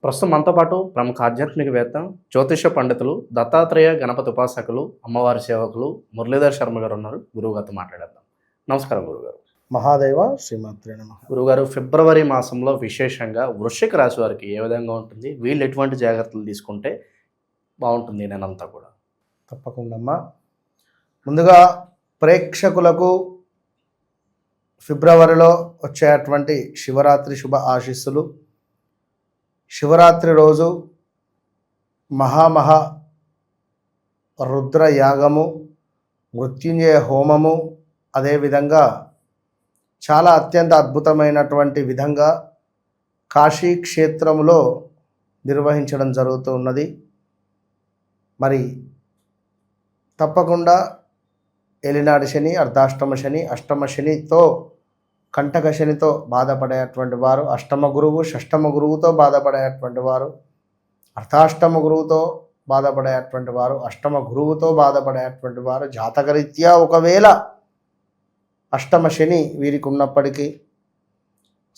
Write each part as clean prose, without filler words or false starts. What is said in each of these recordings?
ప్రస్తుతం మనతో పాటు ప్రముఖ ఆధ్యాత్మికవేత్త, జ్యోతిష పండితులు, దత్తాత్రేయ గణపతి ఉపాసకులు, అమ్మవారి సేవకులు మురళీధర్ శర్మ గారు ఉన్నారు. గురువుగారితో మాట్లాడేద్దాం. నమస్కారం గురుగారు. మహాదేవ శ్రీమాత్రే నమః. గురుగారు, ఫిబ్రవరి మాసంలో విశేషంగా వృశ్చిక రాశి వారికి ఏ విధంగా ఉంటుంది? వీళ్ళు ఎటువంటి జాగ్రత్తలు తీసుకుంటే బాగుంటుంది ఈ నెలంతా కూడా? తప్పకుండా అమ్మా. ముందుగా ప్రేక్షకులకు ఫిబ్రవరిలో వచ్చేటువంటి శివరాత్రి శుభ ఆశీస్సులు. శివరాత్రి రోజు మహా రుద్ర యాగము, మృత్యుంజయ హోమము, అదేవిధంగా చాలా అత్యంత అద్భుతమైనటువంటి విధంగా కాశీ క్షేత్రంలో నిర్వహించడం జరుగుతూ ఉన్నది. మరి తప్పకుండా ఏలినాడు శని, అర్ధాష్టమ శని, అష్టమ శనితో, కంటక శనితో బాధపడేటువంటి వారు, అష్టమ గురువు, షష్టమ గురువుతో బాధపడేటువంటి వారు, అర్ధాష్టమ గురువుతో బాధపడేటువంటి వారు, అష్టమ గురువుతో బాధపడేటువంటి వారు, జాతకరీత్యా ఒకవేళ అష్టమ శని వీరికి ఉన్నప్పటికీ,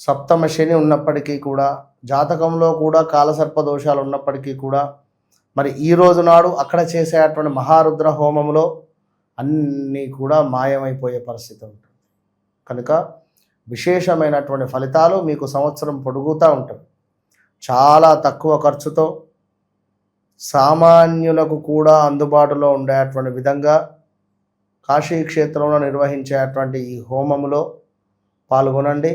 సప్తమ శని ఉన్నప్పటికీ కూడా, జాతకంలో కూడా కాలసర్ప దోషాలు ఉన్నప్పటికీ కూడా, మరి ఈ రోజు నాడు అక్కడ చేసేటువంటి మహారుద్ర హోమంలో అన్నీ కూడా మాయమైపోయే పరిస్థితి ఉంటుంది. కనుక విశేషమైనటువంటి ఫలితాలు మీకు సంవత్సరం పొడుగుతూ ఉంటుంది. చాలా తక్కువ ఖర్చుతో సామాన్యులకు కూడా అందుబాటులో ఉండేటువంటి విధంగా కాశీ క్షేత్రంలో నిర్వహించేటువంటి ఈ హోమంలో పాల్గొనండి.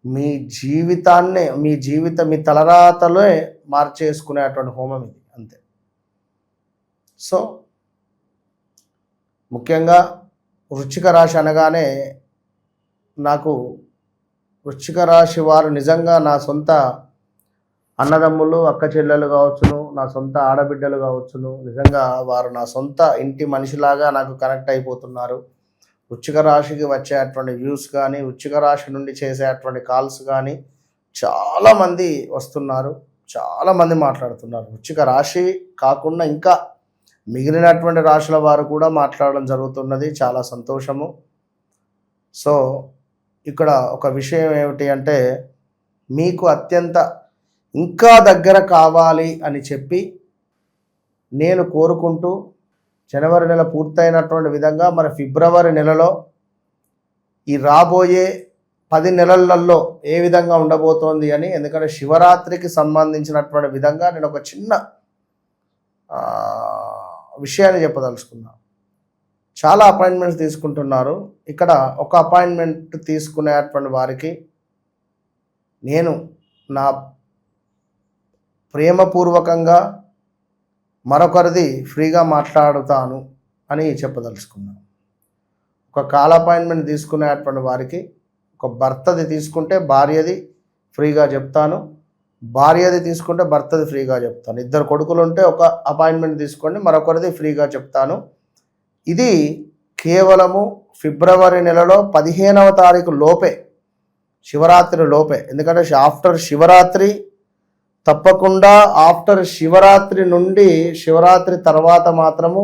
మీ జీవితాన్నే, మీ తలరాతలే మార్చేసుకునేటువంటి హోమం ఇది, అంతే. సో ముఖ్యంగా వృశ్చిక రాశి అనగానే నాకు వృశ్చిక రాశి వారు నిజంగా నా సొంత అన్నదమ్ములు, అక్క చెల్లెలు కావచ్చును, నా సొంత ఆడబిడ్డలు కావచ్చును. నిజంగా వారు నా సొంత ఇంటి మనిషిలాగా నాకు కనెక్ట్ అయిపోతున్నారు. వృశ్చిక రాశికి వచ్చేటువంటి వ్యూస్ కానీ, వృశ్చిక రాశి నుండి చేసేటువంటి కాల్స్ కానీ చాలామంది వస్తున్నారు, చాలామంది మాట్లాడుతున్నారు. వృశ్చిక రాశి కాకుండా ఇంకా మిగిలినటువంటి రాశుల వారు కూడా మాట్లాడడం జరుగుతున్నది. చాలా సంతోషము. సో ఇక్కడ ఒక విషయం ఏమిటి అంటే, మీకు అత్యంత ఇంకా దగ్గర కావాలి అని చెప్పి నేను కోరుకుంటూ, జనవరి నెల పూర్తయినటువంటి విధంగా మరి ఫిబ్రవరి నెలలో ఈ రాబోయే 10 నెలలలో ఏ విధంగా ఉండబోతోంది అని, ఎందుకంటే శివరాత్రికి సంబంధించినటువంటి విధంగా నేను ఒక చిన్న విషయాన్ని చెప్పదలుచుకున్నాను. చాలా అపాయింట్మెంట్స్ తీసుకుంటున్నారు. ఇక్కడ ఒక అపాయింట్మెంట్ తీసుకునేటువంటి వారికి నేను నా ప్రేమపూర్వకంగా మరొకరిది ఫ్రీగా మాట్లాడుతాను అని చెప్పదలుచుకున్నాను. ఒక కాల్ అపాయింట్మెంట్ తీసుకునేటువంటి వారికి ఒక భర్తది తీసుకుంటే భార్యది ఫ్రీగా చెప్తాను, భార్యది తీసుకుంటే భర్తది ఫ్రీగా చెప్తాను. 2 కొడుకులు ఉంటే ఒక అపాయింట్మెంట్ తీసుకోండి, మరొకరిది ఫ్రీగా చెప్తాను. ఇది కేవలము ఫిబ్రవరి నెలలో 15వ తారీఖు లోపే, శివరాత్రి లోపే. ఎందుకంటే ఆఫ్టర్ శివరాత్రి, తప్పకుండా ఆఫ్టర్ శివరాత్రి నుండి శివరాత్రి తర్వాత మాత్రము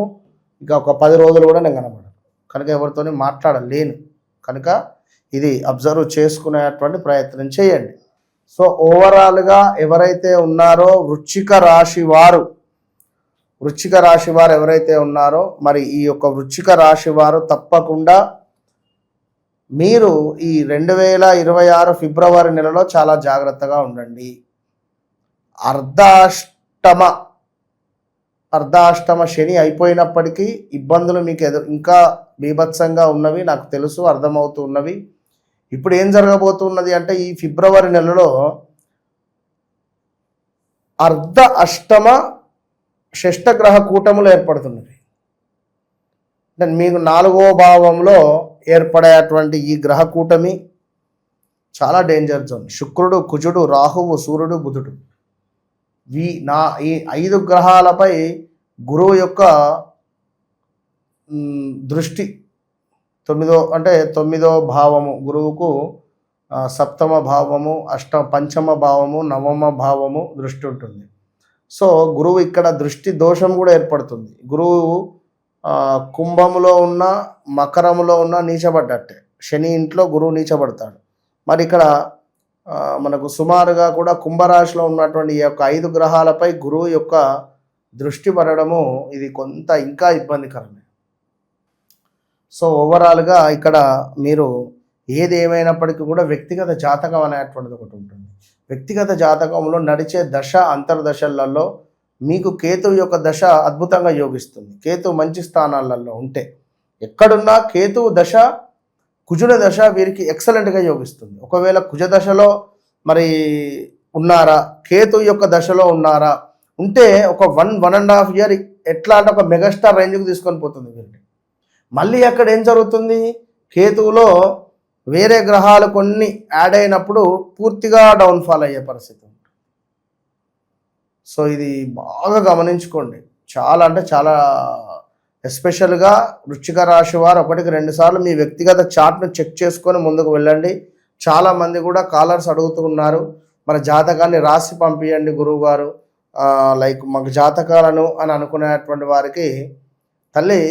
ఇక ఒక 10 రోజులు కూడా నేను కనబడను. కనుక ఎవరితోని మాట్లాడలేను. కనుక ఇది అబ్జర్వ్ చేసుకునేటువంటి ప్రయత్నం చేయండి. సో ఓవరాల్గా ఎవరైతే ఉన్నారో వృశ్చిక రాశి వారు ఎవరైతే ఉన్నారో, మరి ఈ యొక్క వృశ్చిక రాశి వారు తప్పకుండా మీరు ఈ 2026 ఫిబ్రవరి నెలలో చాలా జాగ్రత్తగా ఉండండి. అర్ధాష్టమ శని అయిపోయినప్పటికీ ఇబ్బందులు మీకు ఇంకా బీభత్సంగా ఉన్నవి నాకు తెలుసు, అర్థమవుతూ ఉన్నవి. ఇప్పుడు ఏం జరగబోతున్నది అంటే, ఈ ఫిబ్రవరి నెలలో అర్ధ అష్టమ షష్టగ్రహ కూటములు ఏర్పడుతున్నవి. అంటే మీకు 4వ భావంలో ఏర్పడేటువంటి ఈ గ్రహ కూటమి చాలా డేంజర్ జోన్. శుక్రుడు, కుజుడు, రాహువు, సూర్యుడు, బుధుడు, ఈ 5 గ్రహాలపై గురువు యొక్క దృష్టి 9వ భావము, గురువుకు 7వ భావము, పంచమ భావము, 9వ భావము దృష్టి ఉంటుంది. సో గురువు ఇక్కడ దృష్టి దోషం కూడా ఏర్పడుతుంది. గురువు కుంభములో ఉన్న, మకరములో ఉన్న నీచబడ్డట్టే. శని ఇంట్లో గురువు నీచబడతాడు. మరి ఇక్కడ మనకు సుమారుగా కూడా కుంభరాశిలో ఉన్నటువంటి ఈ యొక్క 5 గ్రహాలపై గురువు యొక్క దృష్టి పడడము ఇది కొంత ఇంకా ఇబ్బందికరమే. సో ఓవరాల్గా ఇక్కడ మీరు ఏది ఏమైనప్పటికీ కూడా వ్యక్తిగత జాతకం అనేటువంటిది ఒకటి ఉంటుంది. వ్యక్తిగత జాతకంలో నడిచే దశ అంతర్దశలలో మీకు కేతువు యొక్క దశ అద్భుతంగా యోగిస్తుంది. కేతువు మంచి స్థానాలలో ఉంటే ఎక్కడున్నా కేతువు దశ కుజుల దశ వీరికి ఎక్సలెంట్గా యోగిస్తుంది. ఒకవేళ కుజ దశలో మరి ఉన్నారా, కేతు యొక్క దశలో ఉన్నారా ఉంటే ఒక 1.5 ఇయర్ ఎట్లా అంటే ఒక మెగాస్టార్ రేంజ్కి తీసుకొని పోతుంది వీరిని. మళ్ళీ అక్కడ ఏం జరుగుతుంది, కేతువులో వేరే గ్రహాలు కొన్ని యాడ్ అయినప్పుడు పూర్తిగా డౌన్ఫాల్ అయ్యే పరిస్థితి ఉంటుంది. సో ఇది బాగా గమనించుకోండి. చాలా అంటే చాలా ఎస్పెషల్గా వృశ్చిక రాశి వారు 1-2 సార్లు మీ వ్యక్తిగత చార్ట్ను చెక్ చేసుకొని ముందుకు వెళ్ళండి. చాలామంది కూడా కాలర్స్ అడుగుతూ ఉన్నారు, మన జాతకాన్ని రాసి పంపించండి గురువుగారు, లైక్ మాకు జాతకాలను అని అనుకునేటువంటి వారికి తల్లి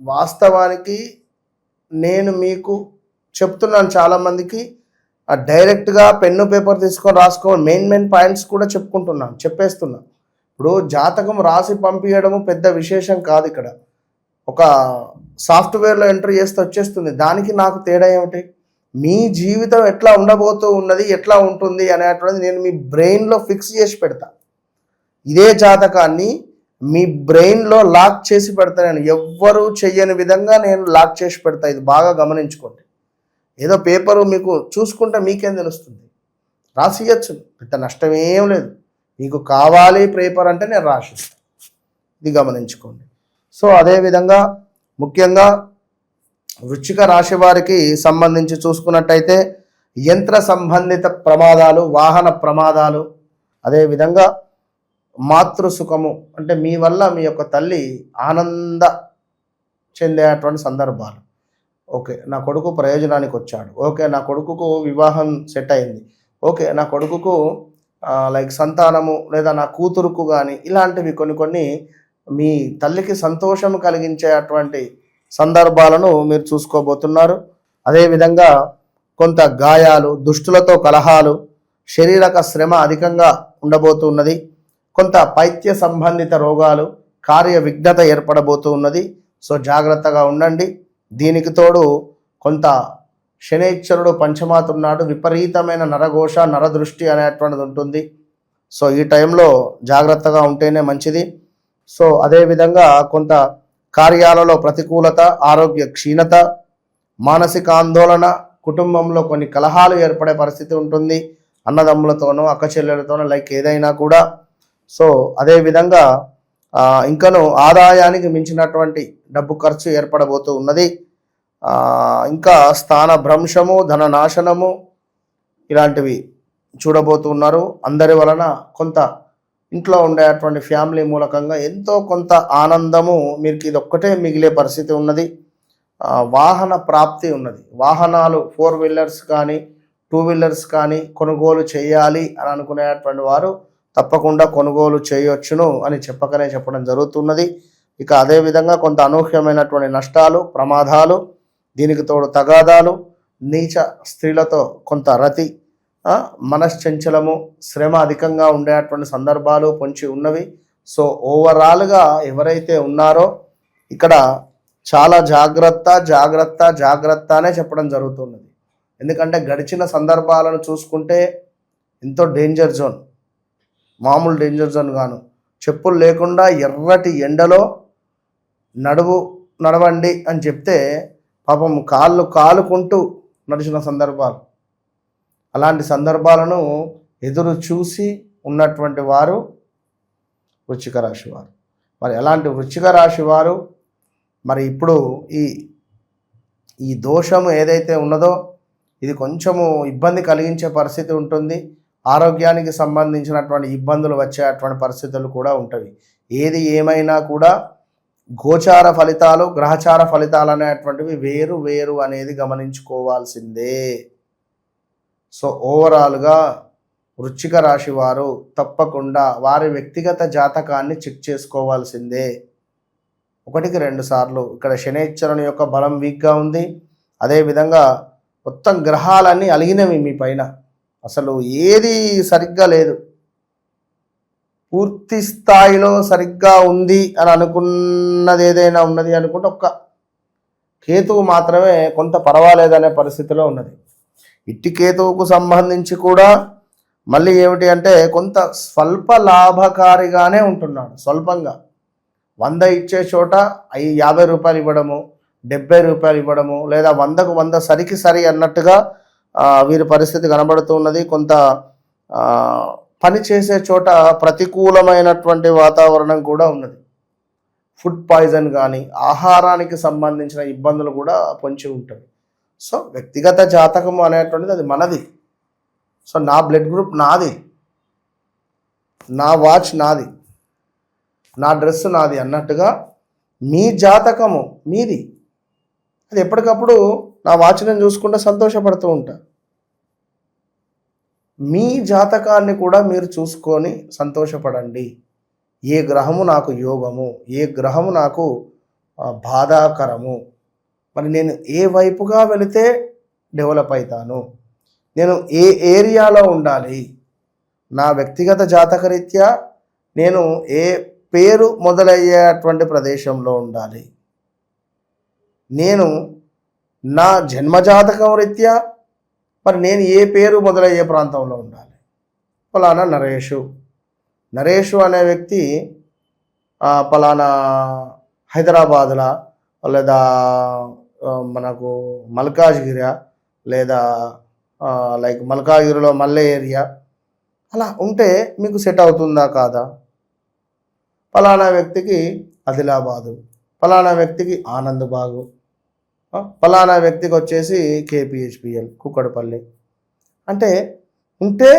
వాస్తవానికి నేను మీకు చెప్తున్నాను. చాలామందికి డైరెక్ట్గా పెన్ను పేపర్ తీసుకొని రాసుకోవాలి, మెయిన్ పాయింట్స్ కూడా చెప్పేస్తున్నాను. ఇప్పుడు జాతకం రాసి పంపించడము పెద్ద విశేషం కాదు. ఇక్కడ ఒక సాఫ్ట్వేర్లో ఎంటర్ చేస్తే వచ్చేస్తుంది. దానికి నాకు తేడా ఏమిటి, మీ జీవితం ఎట్లా ఉండబోతూ ఉన్నది, ఎట్లా ఉంటుంది అనేటువంటిది నేను మీ బ్రెయిన్లో ఫిక్స్ చేసి పెడతా. ఇదే జాతకాన్ని మీ బ్రెయిన్లో లాక్ చేసి పెడతా. నేను ఎవ్వరూ చెయ్యని విధంగా నేను లాక్ చేసి పెడతా. ఇది బాగా గమనించుకోండి. ఏదో పేపరు మీకు చూసుకుంటే మీకేం తెలుస్తుంది, రాసియచ్చు, పెద్ద నష్టం ఏం లేదు. మీకు కావాలి పేపర్ అంటే నేను రాసిస్తాను. ఇది గమనించుకోండి. సో అదేవిధంగా ముఖ్యంగా వృశ్చిక రాశి వారికి సంబంధించి చూసుకున్నట్టయితే యంత్ర సంబంధిత ప్రమాదాలు, వాహన ప్రమాదాలు, అదేవిధంగా మాతృసుఖము అంటే మీ వల్ల మీ యొక్క తల్లి ఆనంద చెందేటువంటి సందర్భాలు. ఓకే, నా కొడుకు ప్రయోజనానికి వచ్చాడు, ఓకే నా కొడుకుకు వివాహం సెట్ అయింది, ఓకే నా కొడుకుకు లైక్ సంతానము లేదా నా కూతురుకు కానీ ఇలాంటివి కొన్ని మీ తల్లికి సంతోషం కలిగించేటువంటి సందర్భాలను మీరు చూసుకోబోతున్నారు. అదేవిధంగా కొంత గాయాలు, దుష్టులతో కలహాలు, శారీరక శ్రమ అధికంగా ఉండబోతున్నది. కొంత పైత్య సంబంధిత రోగాలు, కార్య విఘ్నత ఏర్పడబోతూ ఉన్నది. సో జాగ్రత్తగా ఉండండి. దీనికి తోడు కొంత శనైశ్వరుడు పంచమాతున్నాడు, విపరీతమైన నరఘోష, నరదృష్టి అనేటువంటిది ఉంటుంది. సో ఈ టైంలో జాగ్రత్తగా ఉంటేనే మంచిది. సో అదేవిధంగా కొంత కార్యాలలో ప్రతికూలత, ఆరోగ్య క్షీణత, మానసిక ఆందోళన, కుటుంబంలో కొన్ని కలహాలు ఏర్పడే పరిస్థితి ఉంటుంది, అన్నదమ్ములతోనో అక్క చెల్లెలతోనో లైక్ ఏదైనా కూడా. సో అదేవిధంగా ఇంకను ఆదాయానికి మించినటువంటి డబ్బు ఖర్చు ఏర్పడబోతూ ఉన్నది. ఇంకా స్థాన భ్రంశము, ధన నాశనము ఇలాంటివి చూడబోతున్నారు. అందరి వలన కొంత ఇంట్లో ఉండేటువంటి ఫ్యామిలీ మూలకంగా ఎంతో కొంత ఆనందము మీకు ఇది ఒక్కటే మిగిలే పరిస్థితి ఉన్నది. వాహన ప్రాప్తి ఉన్నది. వాహనాలు 4 వీలర్స్ కానీ 2 వీలర్స్ కానీ కొనుగోలు చేయాలి అని అనుకునేటువంటి వారు తప్పకుండా కొనుగోలు చేయొచ్చును అని చెప్పడం జరుగుతున్నది. ఇక అదేవిధంగా కొంత అనూహ్యమైనటువంటి నష్టాలు, ప్రమాదాలు, దీనికి తోడు తగాదాలు, నీచ స్త్రీలతో కొంత రతి, మనశ్చంచలము, శ్రమ అధికంగా ఉండేటువంటి సందర్భాలు పొంచి ఉన్నవి. సో ఓవరాల్గా ఎవరైతే ఉన్నారో ఇక్కడ చాలా జాగ్రత్త అనే చెప్పడం జరుగుతున్నది. ఎందుకంటే గడిచిన సందర్భాలను చూసుకుంటే ఎంతో డేంజర్ జోన్, మామూలు డేంజర్ జోన్ గాను. చెప్పులు లేకుండా ఎర్రటి ఎండలో నడవండి అని చెప్తే పాపం కాలుకుంటూ నడిచిన సందర్భాలు, అలాంటి సందర్భాలను ఎదురు చూసి ఉన్నటువంటి వారు వృశ్చిక రాశి వారు. మరి అలాంటి వృశ్చిక రాశి వారు మరి ఇప్పుడు ఈ దోషము ఏదైతే ఉన్నదో ఇది కొంచెము ఇబ్బంది కలిగించే పరిస్థితి ఉంటుంది. ఆరోగ్యానికి సంబంధించినటువంటి ఇబ్బందులు వచ్చేటువంటి పరిస్థితులు కూడా ఉంటాయి. ఏది ఏమైనా కూడా గోచార ఫలితాలు, గ్రహచార ఫలితాలు అనేటువంటివి వేరు అనేది గమనించుకోవాల్సిందే. సో ఓవరాల్గా వృశ్చిక రాశి వారు తప్పకుండా వారి వ్యక్తిగత జాతకాన్ని చెక్ చేసుకోవాల్సిందే 1-2 సార్లు. ఇక్కడ శనైశ్వరుని యొక్క బలం వీక్గా ఉంది. అదేవిధంగా మొత్తం గ్రహాలన్నీ అలిగినవి మీ పైన, అసలు ఏది సరిగ్గా లేదు. పూర్తి స్థాయిలో సరిగ్గా ఉంది అని అనుకున్నది ఏదైనా ఉన్నది అనుకుంటే ఒక్క కేతువు మాత్రమే కొంత పర్వాలేదనే పరిస్థితిలో ఉన్నది. ఇట్టి కేతువుకు సంబంధించి కూడా మళ్ళీ ఏమిటి అంటే కొంత స్వల్ప లాభకారిగానే ఉంటున్నాడు. స్వల్పంగా 100 ఇచ్చే చోట 50 రూపాయలు ఇవ్వడము, 70 రూపాయలు ఇవ్వడము, లేదా 100కు 100 సరికి సరి అన్నట్టుగా వీరి పరిస్థితి కనబడుతున్నది. కొంత పని చేసే చోట ప్రతికూలమైనటువంటి వాతావరణం కూడా ఉన్నది. ఫుడ్ పాయిజన్ కానీ ఆహారానికి సంబంధించిన ఇబ్బందులు కూడా పొంచి ఉంటుంది. సో వ్యక్తిగత జాతకం అనేటువంటిది అది మనది. సో నా బ్లడ్ గ్రూప్ నాది, నా వాచ్ నాది, నా డ్రెస్ నాది అన్నట్టుగా మీ జాతకము మీది. అది ఎప్పటికప్పుడు నా వాచ్ నేను చూసుకుంటే సంతోషపడుతూ ఉంటా. మీ జాతకాన్ని కూడా మీరు చూసుకొని సంతోషపడండి. ఏ గ్రహము నాకు యోగము, ఏ గ్రహము నాకు బాధాకరము, మరి నేను ఏ వైపుగా వెళితే డెవలప్ అవుతాను, నేను ఏ ఏరియాలో ఉండాలి, నా వ్యక్తిగత జాతకరీత్యా నేను ఏ పేరు మొదలయ్యేటువంటి ప్రదేశంలో ఉండాలి, నేను నా జన్మజాతకం రీత్యా మరి నేను ఏ పేరు మొదలయ్యే ప్రాంతంలో ఉండాలి. ఫలానా నరేషు అనే వ్యక్తి ఫలానా హైదరాబాద్లో లేదా మనకు మల్కాజ్గిరి లేదా లైక్ మల్కాజ్గిరిలో మల్లె ఏరియా అలా ఉంటే మీకు సెట్ అవుతుందా కాదా? ఫలానా వ్యక్తికి ఆదిలాబాదు, ఫలానా వ్యక్తికి ఆనందబాగు, ఫలానా వ్యక్తికి వచ్చేసి కేపీహెచ్పిఎల్ కుక్కడపల్లి అంటే ఉంటే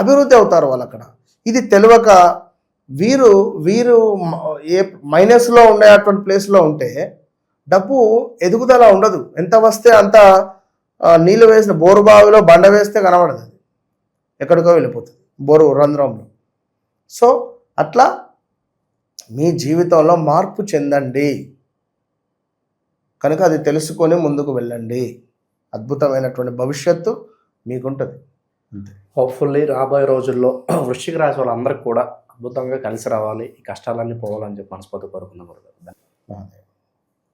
అభివృద్ధి అవుతారు వాళ్ళు అక్కడ. ఇది తెలియక వీరు ఏ మైనస్లో ఉండేటువంటి ప్లేస్లో ఉంటే డబ్బు ఎదుగుదల ఉండదు. ఎంత వస్తే అంత నీళ్ళు వేసిన బోరు బావిలో బండ వేస్తే కనబడదు, అది ఎక్కడికో వెళ్ళిపోతుంది బోరు రంధ్రంలో. సో అట్లా మీ జీవితంలో మార్పు చెందండి, కనుక అది తెలుసుకొని ముందుకు వెళ్ళండి. అద్భుతమైనటువంటి భవిష్యత్తు మీకుంటుంది. హోప్ఫుల్లీ రాబోయే రోజుల్లో వృశ్చిక రాశి వాళ్ళందరికీ కూడా అద్భుతంగా కలిసి రావాలి, ఈ కష్టాలన్నీ పోవాలని చెప్పి మనస్ఫూర్తి కోరుకున్నాం.